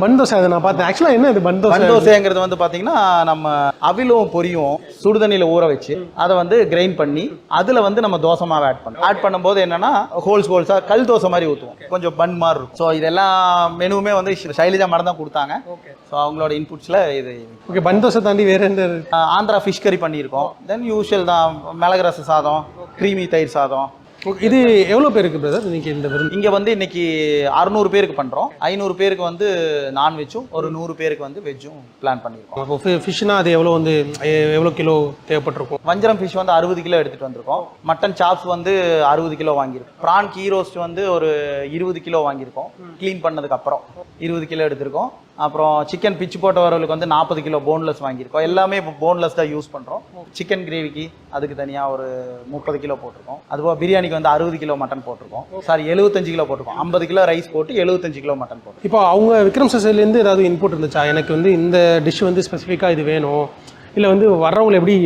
பன் தோசை அதை நான் பார்த்தேன். ஆக்சுவலாக என்ன இது பன் தோசை? பன் தோசைங்கிறது வந்து பார்த்தீங்கன்னா நம்ம அவிலும் பொரியும் சுடுதண்ணியில் ஊற வச்சு அதை வந்து கிரைண்ட் பண்ணி அதில் வந்து நம்ம தோசை மாவை ஆட் பண்ணும்போது என்னன்னா ஹோல்ஸாக கல் தோசை மாதிரி ஊற்றுவோம், கொஞ்சம் பன் மாதிரி இருக்கும். ஸோ இதெல்லாம் மெனுவுமே வந்து ஷைலஜா மேடம் தான் கொடுத்தாங்க. ஸோ அவங்களோட இன்புட்ஸில் இது. ஓகே, பன் தோசை தாண்டி வேறு எந்த? ஆந்திரா ஃபிஷ் கறி பண்ணியிருக்கோம். தென் யூஷுவல் தான் மிளகு ரச சாதம், க்ரீமி தயிர் சாதம். இது எவ்வளோ பேருக்கு பிரதர் இன்னைக்கு இந்த விருந்து? இங்கே வந்து இன்னைக்கு 600 பேருக்கு பண்ணுறோம். 500 பேருக்கு வந்து நான்வெஜ்ஜும் ஒரு 100 பேருக்கு வந்து வெஜ்ஜும் பிளான் பண்ணியிருக்கோம். அப்போ ஃபிஷ்னா அது எவ்வளோ கிலோ தேவைப்பட்டிருக்கும்? வஞ்சரம் ஃபிஷ் வந்து 60 கிலோ எடுத்துகிட்டு வந்திருக்கோம். மட்டன் சாப்ஸ் வந்து 60 கிலோ வாங்கியிருக்கோம். ப்ரான் கீ ரோஸ்ட் வந்து ஒரு 20 கிலோ வாங்கியிருக்கோம். க்ளீன் பண்ணதுக்கப்புறம் 20 கிலோ எடுத்திருக்கோம். அப்புறம் சிக்கன் பிச்சு போட்ட வரவங்களுக்கு வந்து 40 கிலோ போன்லெஸ் வாங்கியிருக்கோம். எல்லாமே இப்போ போன்லெஸ் தான் யூஸ் பண்ணுறோம். சிக்கன் கிரேவிக்கு அதுக்கு தனியாக ஒரு 30 கிலோ போட்டிருக்கோம். அதுபோக பிரியாணிக்கு வந்து 60 கிலோ மட்டன் போட்டிருக்கோம். 75 கிலோ போட்டிருக்கோம். 50 கிலோ ரைஸ் போட்டு 75 கிலோ மட்டன் போட்டோம். இப்போ அவங்க விக்ரம் சைட்லேருந்து ஏதாவது இன்புட் இருந்துச்சா? எனக்கு வந்து இந்த டிஷ் வந்து ஸ்பெசிஃபிக்காக இது வேணும், இல்லை வந்து வர்றவங்களை எப்படி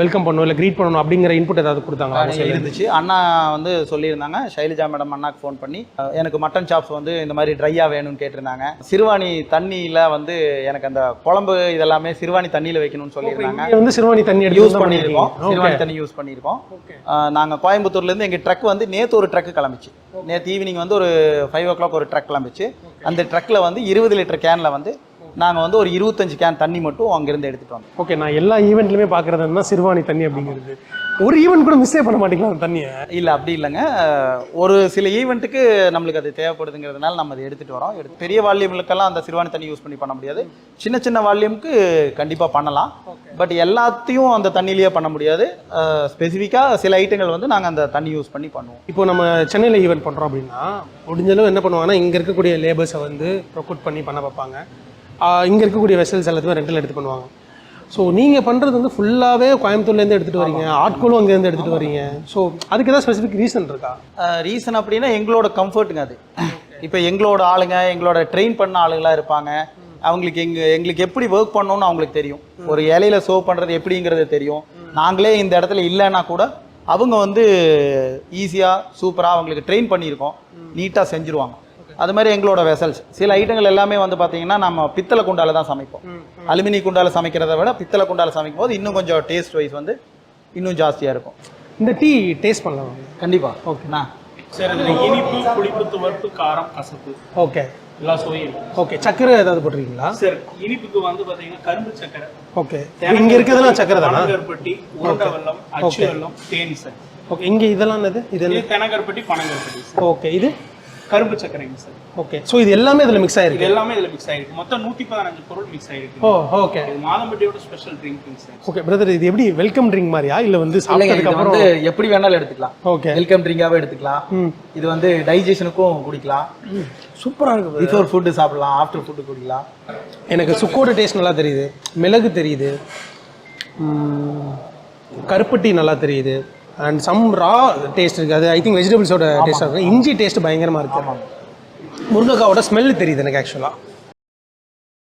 வெல்கம் பண்ணணும் இல்லை க்ரீட் பண்ணணும் அப்படிங்கிற இன்புட் ஏதாவது கொடுத்தாங்க? இருந்துச்சு. அண்ணா வந்து சொல்லியிருந்தாங்க, ஷைலஜா மேடம் அண்ணாக்கு ஃபோன் பண்ணி எனக்கு மட்டன் சாப்ஸ் வந்து இந்த மாதிரி ட்ரையாக வேணும்னு கேட்டிருந்தாங்க. சிறுவாணி தண்ணியில் வந்து எனக்கு அந்த குழம்பு இதெல்லாமே சிறுவாணி தண்ணியில் வைக்கணும்னு சொல்லியிருந்தாங்க. வந்து சிறுவாணி தண்ணி யூஸ் பண்ணியிருக்கோம். சிறுவாணி தண்ணி யூஸ் பண்ணியிருக்கோம். நாங்கள் கோயம்புத்தூர்லேருந்து எங்கள் ட்ரக் வந்து நேற்று ஒரு ட்ரக்கு கிளம்பிச்சு. நேற்று ஈவினிங் வந்து ஒரு 5 o'clock ஒரு ட்ரக் கிளம்பிச்சு. அந்த ட்ரக்கில் வந்து 20 லிட்டர் கேனில் வந்து நாங்கள் வந்து ஒரு 25 கேன் தண்ணி மட்டும் அங்கேருந்து எடுத்துகிட்டு வந்தோம். ஓகே, நான் எல்லா ஈவெண்ட்லையுமே பார்க்குறதுனா சிறுவாணி தண்ணி அப்படிங்கிறது. ஒரு ஈவெண்ட் கூட மிஸ்ஸே பண்ண மாட்டேங்களா அந்த தண்ணியை? இல்லை, அப்படி இல்லைங்க. ஒரு சில ஈவெண்ட்டுக்கு நம்மளுக்கு அது தேவைப்படுதுங்கிறதுனால நம்ம அதை எடுத்துகிட்டு வரோம். பெரிய வால்யூம்களுக்கெல்லாம் அந்த சிறுவாணி தண்ணி யூஸ் பண்ண முடியாது. சின்ன சின்ன வால்யூமுக்கு கண்டிப்பாக பண்ணலாம். பட் எல்லாத்தையும் அந்த தண்ணியிலேயே பண்ண முடியாது. ஸ்பெசிஃபிக்காக சில ஐட்டங்கள் வந்து நாங்கள் அந்த தண்ணி யூஸ் பண்ணி பண்ணுவோம். இப்போ நம்ம சென்னையில் ஈவெண்ட் பண்ணுறோம் அப்படின்னா முடிஞ்சளவு என்ன பண்ணுவாங்கன்னா இங்கே இருக்கக்கூடிய லேபர்ஸை வந்து ப்ரொக்யூட் பண்ணி பண்ண வைப்பாங்க. இங்கே இருக்கக்கூடிய வெசல்ஸ் எல்லாத்தையுமே ரெண்டில் எடுத்து பண்ணுவாங்க. ஸோ நீங்கள் பண்ணுறது வந்து ஃபுல்லாகவே கோயம்புத்தூர்லேருந்து எடுத்துகிட்டு வரீங்க, ஆட்களும் அங்கேருந்து எடுத்துகிட்டு வரீங்க. ஸோ அதுக்கு ஏதாவது ஸ்பெசிஃபிக் ரீசன் இருக்கா? ரீசன் அப்படின்னா எங்களோட கம்ஃபர்ட்டுங்க அது. இப்போ எங்களோட ஆளுங்க, எங்களோட ட்ரெயின் பண்ண ஆளுங்களாக இருப்பாங்க. அவங்களுக்கு எங்களுக்கு எப்படி ஒர்க் பண்ணணும்னு அவங்களுக்கு தெரியும். ஒரு இலையில சர்வ் பண்ணுறது எப்படிங்கிறது தெரியும். நாங்களே இந்த இடத்துல இல்லைன்னா கூட அவங்க வந்து ஈஸியாக சூப்பராக அவங்களுக்கு ட்ரெயின் பண்ணியிருக்கோம், நீட்டாக செஞ்சுருவாங்க. அது மாதிரி எங்களோட வெசல்ஸ் சில ஐட்டங்கள் எல்லாமே வந்து பார்த்தீங்கன்னா நம்ம பித்தளை குண்டால தான் சமைப்போம். அலுமினிய குண்டால சமைக்கிறத விட பித்தளை குண்டால சமைக்கும் போது இன்னும் கொஞ்சம் டேஸ்ட் வைஸ் வந்து இன்னும் ஜாஸ்தியாக இருக்கும். இந்த டீ டேஸ்ட் பண்ணலாம் கண்டிப்பாக. ஓகேண்ணா. சார், அதில் இனிப்பு, புளிப்பு, துவர்ப்பு, காரம், கசப்பு, ஓகே, எல்லா சுவையும். ஓகே, சக்கரை ஏதாவது போட்டிருக்கீங்களா? சார், இனிப்புக்கு வந்து பார்த்தீங்கன்னா கரும்பு சக்கரை. ஓகே, இங்கே இருக்கிறதுலாம் சக்கரை தானா? பனங்கருப்பட்டி, உருண்டை வெல்லம், அச்சு வெல்லம், தேன் சார். ஓகே, இங்கே இதெல்லாம் என்னது? இது தெனங்கருப்பட்டி, பனங்கருப்பட்டி. ஓகே, இது கரும்பு சக்கரைங்க சார். ஓகே, ஸோ இது எல்லாமே இதில் மிக்ஸ் ஆயிருக்கு? இது எல்லாமே இதில் மிக்ஸ் ஆயிருக்கு. மொத்தம் 115 பொருள் மிக்ஸ் ஆயிருக்கு. Oh, okay. இது மாதம்பட்டியோட special drink sir. Okay brother, இது எப்படி வெல்கம் ட்ரிங்க் மாதிரியா இல்லை வந்து சாப்பிட்டதுக்கு அப்புறம் எப்படி வேணாலும் எடுத்துக்கலாம்? ஓகே, வெல்கம் ட்ரிங்காகவே எடுத்துக்கலாம். இது வந்து டைஜஷனுக்கும் குடிக்கலாம். சூப்பராக இருக்குது. பிஃபோர் ஃபுட்டு சாப்பிடலாம், ஆஃப்டர் ஃபுட்டு குடிக்கலாம். எனக்கு சுக்கோட டேஸ்ட் நல்லா தெரியுது, மிளகு தெரியுது, கருப்பட்டி நல்லா தெரியுது, அண்ட் சம் ரா டேஸ்ட் இருக்குது. அது ஐ திங்க் வெஜிடபிள்ஸோட டேஸ்ட்டாக இருக்கும். இஞ்சி டேஸ்ட் பயங்கரமாக இருக்குது. முருங்கைக்காவோட ஸ்மெல் தெரியுது எனக்கு ஆக்சுவலாக.